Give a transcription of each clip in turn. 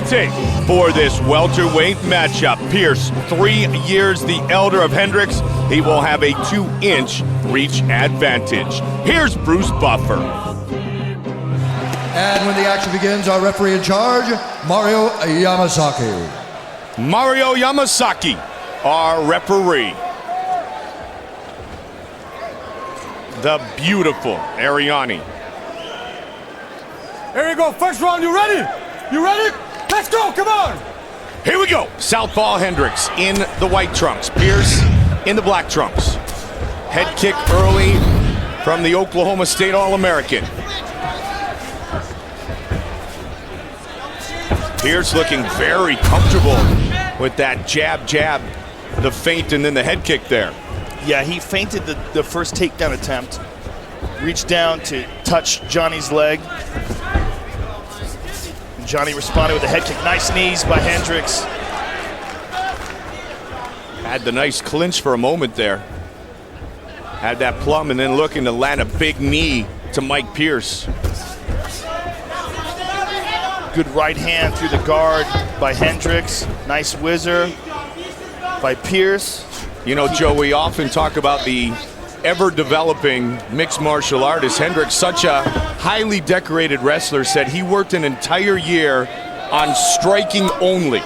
the tape for this welterweight matchup. Pierce, 3 years the elder of Hendricks. He will have a 2-inch reach advantage. Here's Bruce Buffer. And when the action begins, our referee in charge, Mario Yamasaki. Mario Yamasaki, our referee. The beautiful Ariani. Here we go, first round, you ready? You ready? Let's go, come on! Here we go. Southpaw Hendricks in the white trunks. Pierce in the black trunks. Head kick early from the Oklahoma State All-American. Pierce looking very comfortable with that jab, the feint, and then the head kick there. Yeah, he feinted the first takedown attempt. Reached down to touch Johnny's leg. Johny responded with a head kick. Nice knees by Hendricks. Had the nice clinch for a moment there. Had that plum and then looking to land a big knee to Mike Pierce. Good right hand through the guard by Hendricks. Nice whizzer by Pierce. You know, Joe, we often talk about the ever-developing mixed martial artist. Hendricks, such a highly decorated wrestler, said he worked an entire year on striking only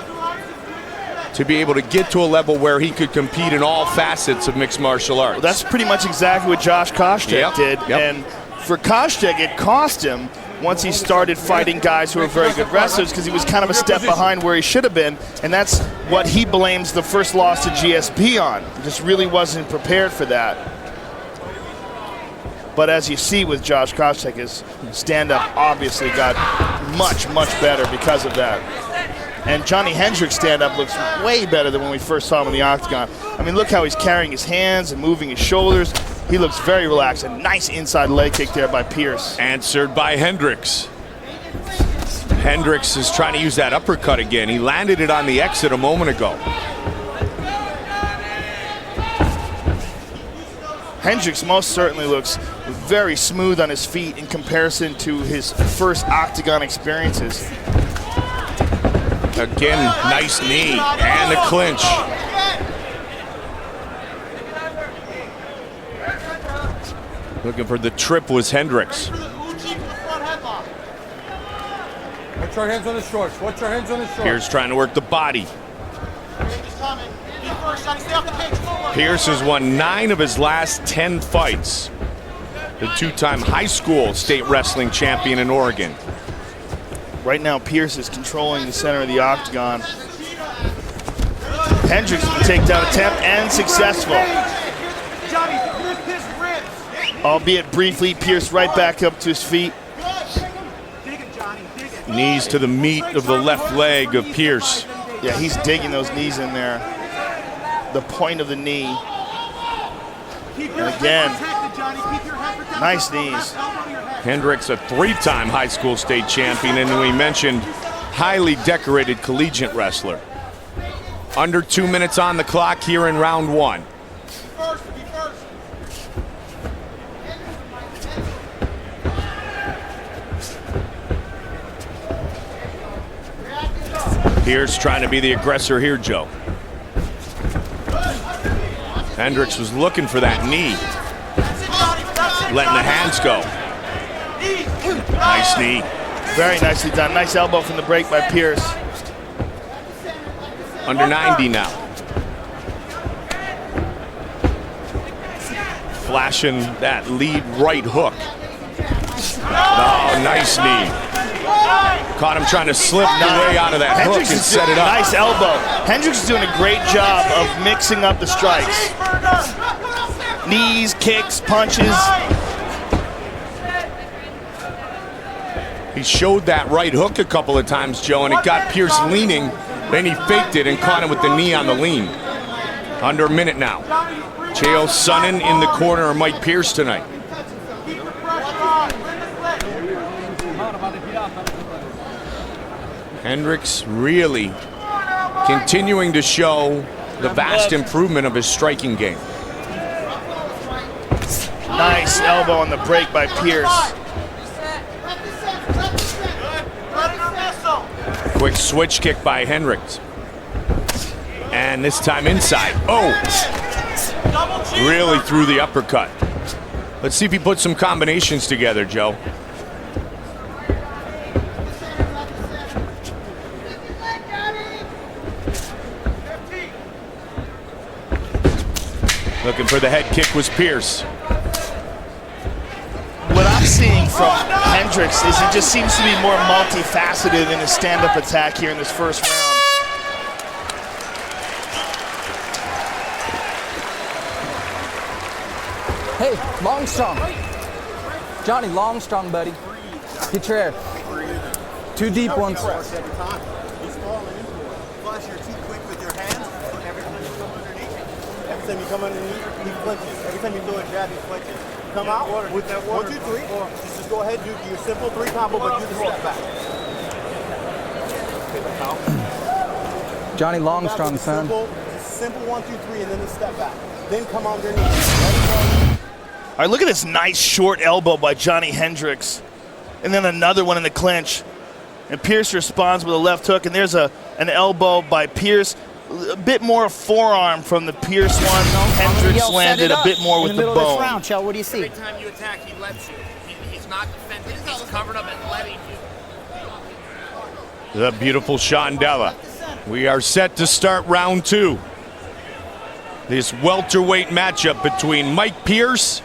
to be able to get to a level where he could compete in all facets of mixed martial arts. Well, that's pretty much exactly what Josh Koscheck did. Yep. And for Koscheck, it cost him once he started fighting guys who were very good wrestlers, because he was kind of a step behind where he should have been, and that's what he blames the first loss to GSP on. He just really wasn't prepared for that. But as you see with Josh Koscheck, his stand-up obviously got much, much better because of that. And Johny Hendricks' stand-up looks way better than when we first saw him in the octagon. I mean, look how he's carrying his hands and moving his shoulders. He looks very relaxed. A nice inside leg kick there by Pierce. Answered by Hendricks. Hendricks is trying to use that uppercut again. He landed it on the exit a moment ago. Hendricks most certainly looks very smooth on his feet in comparison to his first octagon experiences. Again, nice knee and the clinch. Looking for the trip was Hendricks. Watch your hands on the shorts. Watch your hands on the shorts. Pierce trying to work the body. Pierce has won 9 of his last 10 fights. The 2-time high school state wrestling champion in Oregon. Right now, Pierce is controlling the center of the octagon. Hendricks with the takedown attempt and successful. Albeit briefly, Pierce right back up to his feet. Knees to the meat of the left leg of Pierce. Yeah, he's digging those knees in there. The point of the knee. And again, nice knees. Hendricks, a 3-time high school state champion, and we mentioned highly decorated collegiate wrestler. Under 2 minutes on the clock here in round 1. Pierce trying to be the aggressor here, Joe. Hendricks was looking for that knee. Letting the hands go. Nice knee. Very nicely done. Nice elbow from the break by Pierce. Under 90 now. Flashing that lead right hook. Oh, nice knee. Caught him trying to slip the way out of that hook and set it up. Nice elbow. Hendricks is doing a great job of mixing up the strikes. Knees, kicks, punches. He showed that right hook a couple of times, Joe, and it got Pierce leaning. Then he faked it and caught him with the knee on the lean. Under a minute now. Chael Sonnen in the corner of Mike Pierce tonight. Hendricks really continuing to show the vast improvement of his striking game. Nice elbow on the break by Pierce. Quick switch kick by Hendricks. And this time inside. Oh! Really threw the uppercut. Let's see if he puts some combinations together, Joe. Looking for the head kick was Pierce. What I'm seeing from Hendricks is he just seems to be more multifaceted in his stand-up attack here in this first round. Hey, long strong. Johnny, long strong, buddy. Get your air. 2 deep ones. He's falling into it. Plus, you're too quick with your hands. Every time you come underneath, he flinches. Every time you throw a jab, he flinches. Come out with that 1, 2, 3. Just go ahead, do your simple 3 combo, but do the step back. Johnny, long strong, son. Simple 1, 2, 3, and then the step back. Then come underneath. All right, look at this nice short elbow by Johny Hendricks. And then another one in the clinch. And Pierce responds with a left hook, and there's an elbow by Pierce. A bit more forearm from the Pierce one. Hendricks landed a bit more with the bone. Round, Chell, what do you see? Every time you attack, he lets you. He's not defending. He's covered up and letting you. The beautiful Shondella. We are set to start round 2. This welterweight matchup between Mike Pierce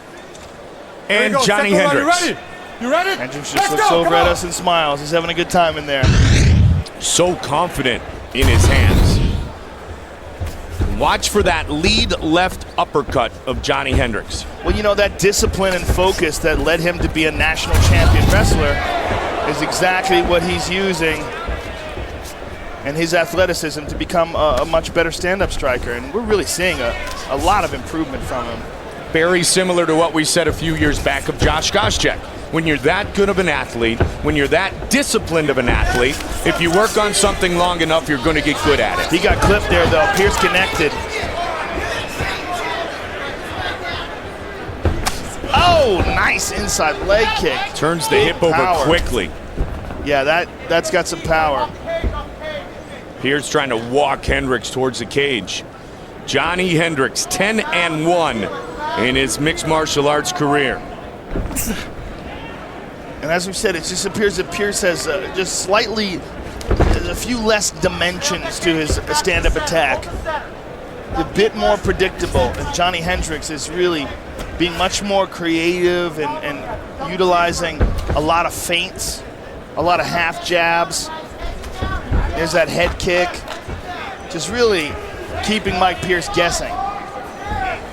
and Johny Hendricks. You ready? You ready? Hendricks just looks over at us and smiles. He's having a good time in there. So confident in his hands. Watch for that lead left uppercut of Johny Hendricks. Well, you know, that discipline and focus that led him to be a national champion wrestler is exactly what he's using, and his athleticism to become a much better stand-up striker. And we're really seeing a lot of improvement from him. Very similar to what we said a few years back of Josh Koscheck. When you're that good of an athlete, when you're that disciplined of an athlete, if you work on something long enough, you're going to get good at it. He got clipped there, though. Pierce connected. Oh, nice inside leg kick. Turns the Big hip over power. quickly. Yeah, that's got some power. Pierce trying to walk Hendricks towards the cage. Johny Hendricks, 10-1 in his mixed martial arts career. And as we said, it just appears that Pierce has just slightly, a few less dimensions to his stand-up attack. A bit more predictable. And Johny Hendricks is really being much more creative and utilizing a lot of feints, a lot of half jabs. There's that head kick. Just really keeping Mike Pierce guessing.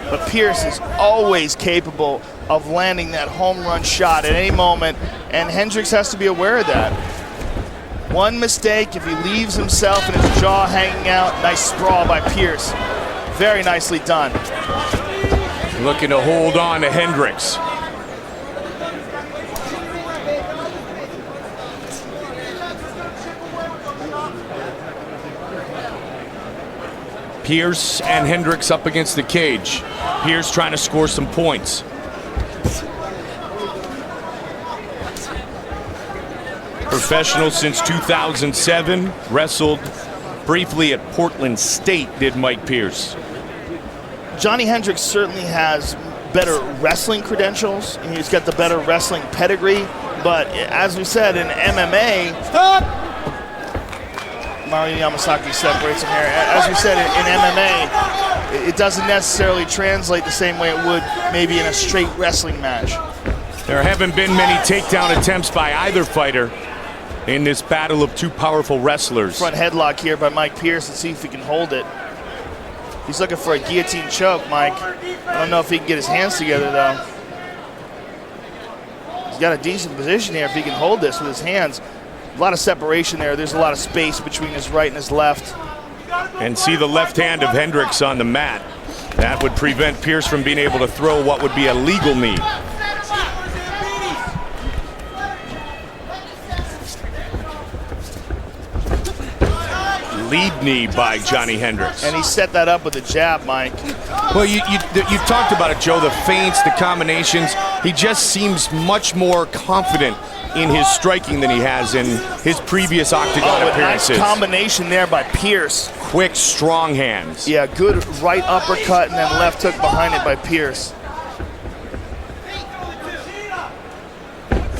But Pierce is always capable of landing that home run shot at any moment, and Hendricks has to be aware of that. One mistake, if he leaves himself and his jaw hanging out, nice sprawl by Pierce. Very nicely done. Looking to hold on to Hendricks. Pierce and Hendricks up against the cage. Pierce trying to score some points. Professional since 2007, wrestled briefly at Portland State, did Mike Pierce. Johny Hendricks certainly has better wrestling credentials. He's got the better wrestling pedigree, but as we said in MMA, Mario Yamasaki separates him here. As we said in MMA, it doesn't necessarily translate the same way it would maybe in a straight wrestling match. There haven't been many takedown attempts by either fighter in this battle of two powerful wrestlers. Front headlock here by Mike Pierce. Let's see if he can hold it. He's looking for a guillotine choke, Mike. I don't know if he can get his hands together, though. He's got a decent position here if he can hold this with his hands. A lot of separation there. There's a lot of space between his right and his left. And see the left hand of Hendricks on the mat. That would prevent Pierce from being able to throw what would be a legal knee. Lead knee by Johny Hendricks. And he set that up with a jab, Mike. Well, you've talked about it, Joe, the feints, the combinations. He just seems much more confident in his striking than he has in his previous octagon appearances. Nice combination there by Pierce. Quick, strong hands. Yeah, good right uppercut and then left hook behind it by Pierce.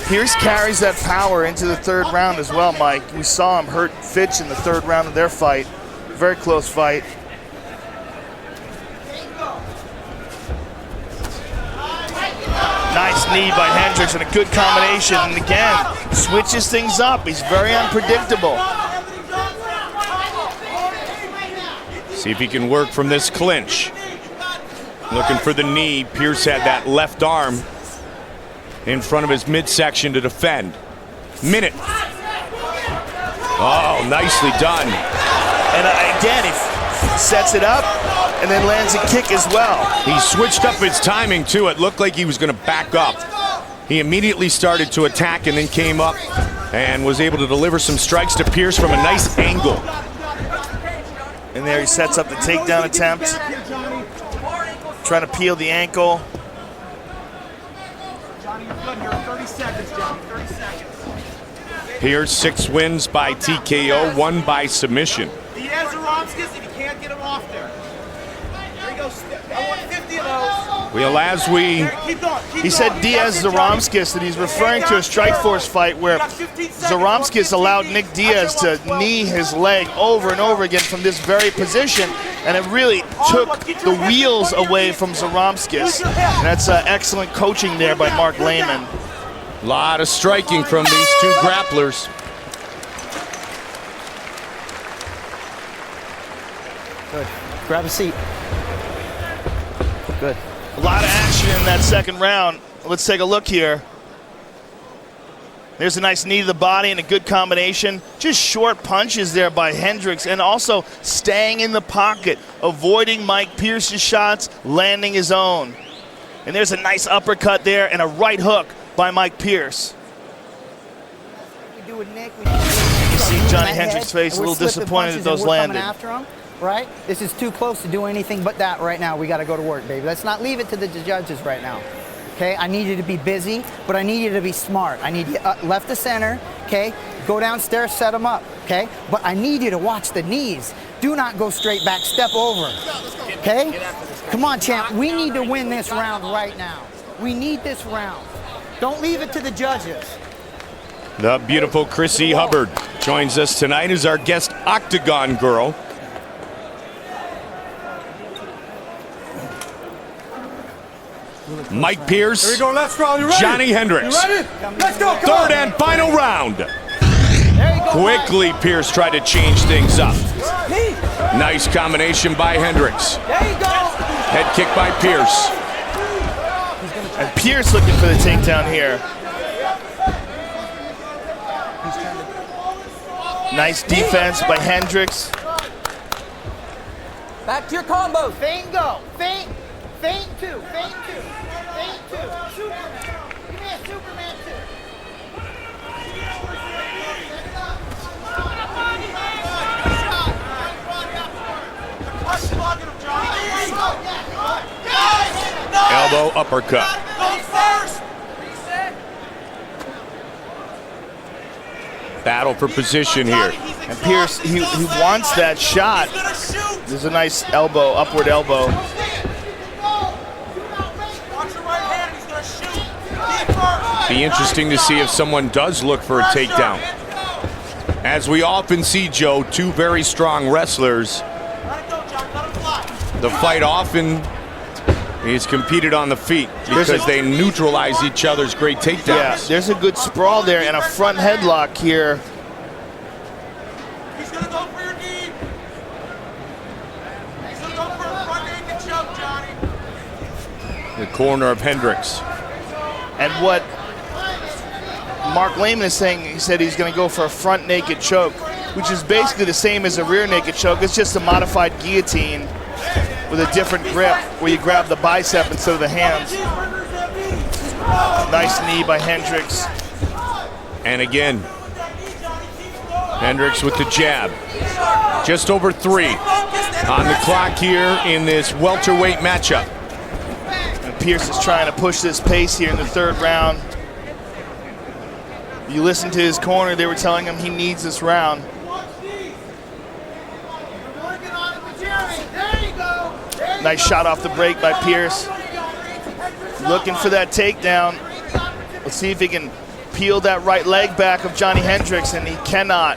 Pierce carries that power into the third round as well, Mike. We saw him hurt Fitch in the third round of their fight. Very close fight. Nice knee by Hendricks and a good combination. And again, switches things up. He's very unpredictable. See if he can work from this clinch. Looking for the knee. Pierce had that left arm in front of his midsection to defend. Minute. Oh, nicely done. And again, he sets it up and then lands a kick as well. He switched up his timing too. It looked like he was going to back up. He immediately started to attack and then came up and was able to deliver some strikes to Pierce from a nice angle. And there he sets up the takedown attempt. Trying to peel the ankle. Johnny, you're good here. 30 seconds, Johnny. 30 seconds. Pierce 6 wins by TKO, 1 by submission. Diaz or Romskis, if you can't get him off there. There you go. I want 50 of those. Well, as we... Keep going. He said Diaz Zaromskis, that he's referring to a Strikeforce fight where Zaromskis allowed Nick Diaz to knee his leg over and over again from this very position, and it really took the wheels away from Zaromskis. And that's excellent coaching there by Mark Lehman. A lot of striking from these two grapplers. Good. Grab a seat. Good. A lot of action in that second round. Let's take a look here. There's a nice knee to the body and a good combination. Just short punches there by Hendricks, and also staying in the pocket, avoiding Mike Pierce's shots, landing his own. And there's a nice uppercut there and a right hook by Mike Pierce. You see Johnny Hendricks' face a little disappointed that those landed. After him, right? This is too close to do anything but that right now. We got to go to work, baby. Let's not leave it to the judges right now. Okay, I need you to be busy, but I need you to be smart. I need you left to center, okay? Go downstairs, set them up, okay? But I need you to watch the knees. Do not go straight back, step over, okay? Come on, champ. We need to win this round right now. We need this round. Don't leave it to the judges. The beautiful Chrissy Hubbard joins us tonight as our guest Octagon Girl. Mike Pierce, Here we go, let's round. You ready? Johnny Hendricks. You ready? Let's go, come Third on. and final round. There you go. Quickly, Pierce tried to change things up. Nice combination by Hendricks. There you go. Head kick by Pierce. And Pierce looking for the takedown here. Nice defense by Hendricks. Back to your combo. Feint go. Feint. Feint two. Feint two. Feint two. Superman. Give me a Superman two. Elbow uppercut. Battle for position here. And Pierce, he wants that shot. There's a nice elbow, upward elbow. Be interesting to see if someone does look for a takedown. As we often see, Joe, two very strong wrestlers. The fight often is competed on the feet because they neutralize each other's great takedowns. Yeah, there's a good sprawl there and a front headlock here. He's gonna go for your knee. He's gonna go for a front naked choke, Johnny. The corner of Hendricks. And what Mark Lehman is saying, he said he's going to go for a front naked choke, which is basically the same as a rear naked choke. It's just a modified guillotine with a different grip where you grab the bicep instead of the hands. Nice knee by Hendricks. And again, Hendricks with the jab. Just over 3 on the clock here in this welterweight matchup. And Pierce is trying to push this pace here in the third round. You listen to his corner, they were telling him he needs this round. Nice shot off the break by Pierce. Looking for that takedown. Let's see if he can peel that right leg back of Johny Hendricks, and he cannot.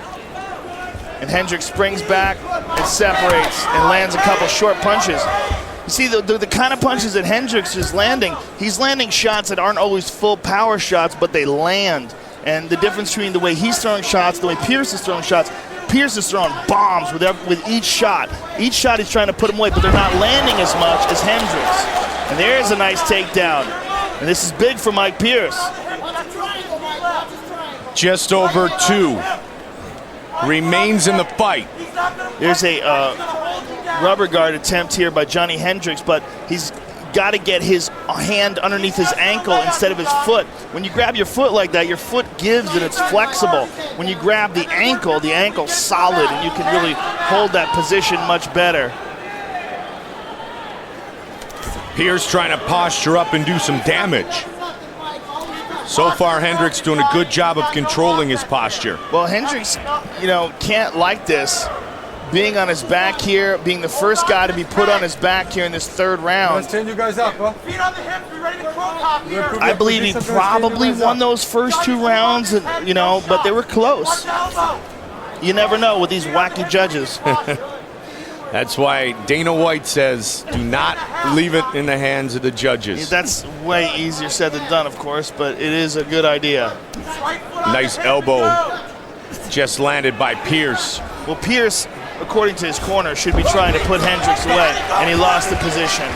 And Hendricks springs back and separates and lands a couple short punches. You see the kind of punches that Hendricks is landing, he's landing shots that aren't always full power shots, but they land. And the difference between the way he's throwing shots, the way Pierce is throwing shots, Pierce is throwing bombs with each shot. Each shot he's trying to put him away, but they're not landing as much as Hendricks. And there's a nice takedown. And this is big for Mike Pierce. Just over 2 remains in the fight. There's a rubber guard attempt here by Johny Hendricks, but he's got to get his hand underneath his ankle instead of his foot. When you grab your foot like that, your foot gives and it's flexible. When you grab the ankle's solid, and you can really hold that position much better. Pierce trying to posture up and do some damage. So far, Hendricks doing a good job of controlling his posture. Well, Hendricks, can't like this. Being on his back here, being the first guy to be put on his back here in this third round. Let's stand you guys up, huh? Feet on the hips, be ready to croak hop here. I believe he probably won those first 2 rounds, but they were close. You never know with these wacky judges. That's why Dana White says, do not leave it in the hands of the judges. That's way easier said than done, of course, but it is a good idea. Nice elbow just landed by Pierce. Well, Pierce, according to his corner, should be trying to put Hendricks away, and he lost the position.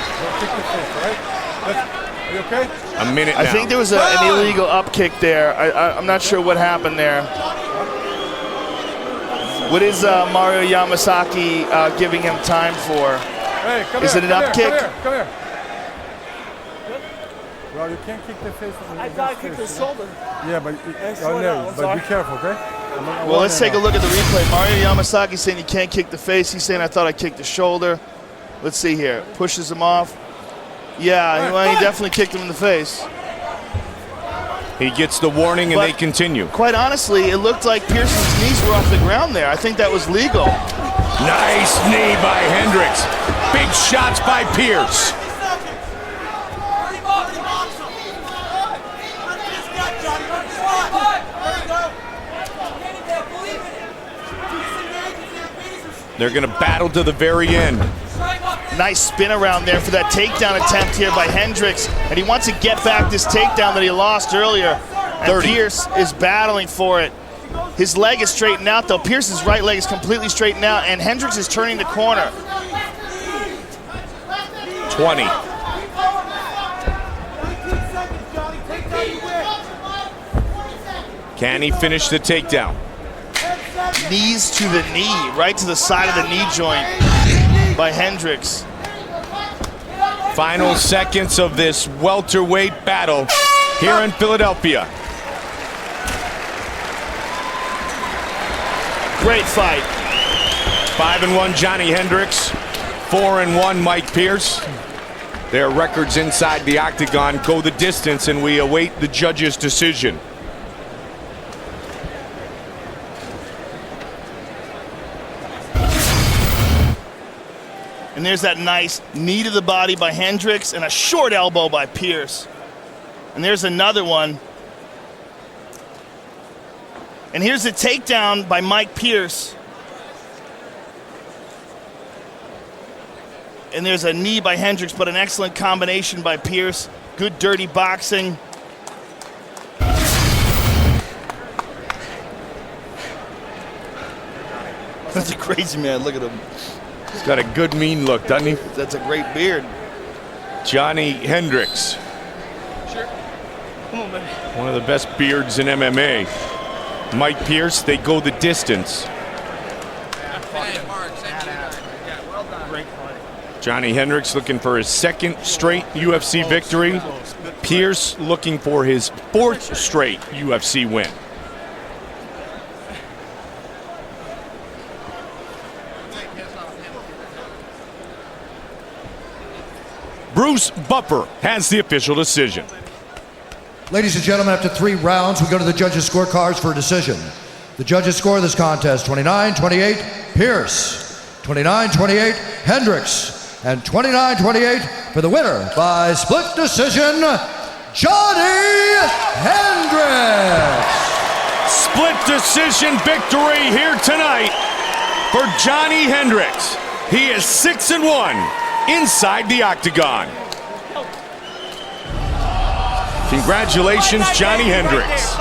Are you okay? A minute now. I think there was an illegal up kick there. I'm not sure what happened there. What is Mario Yamasaki giving him time for? Hey, come is here, it an up kick? Come here. Well, you can't kick the face. I thought I kicked the shoulder. Yeah, but be careful, okay? Well, let's take a look at the replay. Mario Yamasaki saying he can't kick the face. He's saying, I thought I kicked the shoulder. Let's see here. Pushes him off. Yeah, he definitely kicked him in the face. He gets the warning and they continue. Quite honestly, it looked like Pearson's knees were off the ground there. I think that was legal. Nice knee by Hendricks. Big shots by Pierce. They're going to battle to the very end. Nice spin around there for that takedown attempt here by Hendricks. And he wants to get back this takedown that he lost earlier. And Pierce is battling for it. His leg is straightened out, though. Pierce's right leg is completely straightened out, and Hendricks is turning the corner. 20. Can he finish the takedown? Knees to the knee, right to the side of the knee joint by Hendricks. Final seconds of this welterweight battle here in Philadelphia. Great fight. 5-1 Johny Hendricks, 4-1 Mike Pierce. Their records inside the octagon go the distance, and we await the judge's decision. And there's that nice knee to the body by Hendricks and a short elbow by Pierce. And there's another one. And here's a takedown by Mike Pierce. And there's a knee by Hendricks, but an excellent combination by Pierce. Good dirty boxing. That's a crazy man, look at him. He's got a good mean look, doesn't he? That's a great beard. Johny Hendricks. Sure. Come on, man. One of the best beards in MMA. Mike Pierce, they go the distance. Johny Hendricks looking for his second straight UFC victory. Pierce looking for his fourth straight UFC win. Bruce Buffer has the official decision. Ladies and gentlemen, after 3 rounds, we go to the judges' scorecards for a decision. The judges score this contest 29-28, Pierce, 29-28, Hendricks, and 29-28 for the winner by split decision, Johny Hendricks. Split decision victory here tonight for Johny Hendricks. He is 6-1 inside the octagon. Congratulations, Johny Hendricks.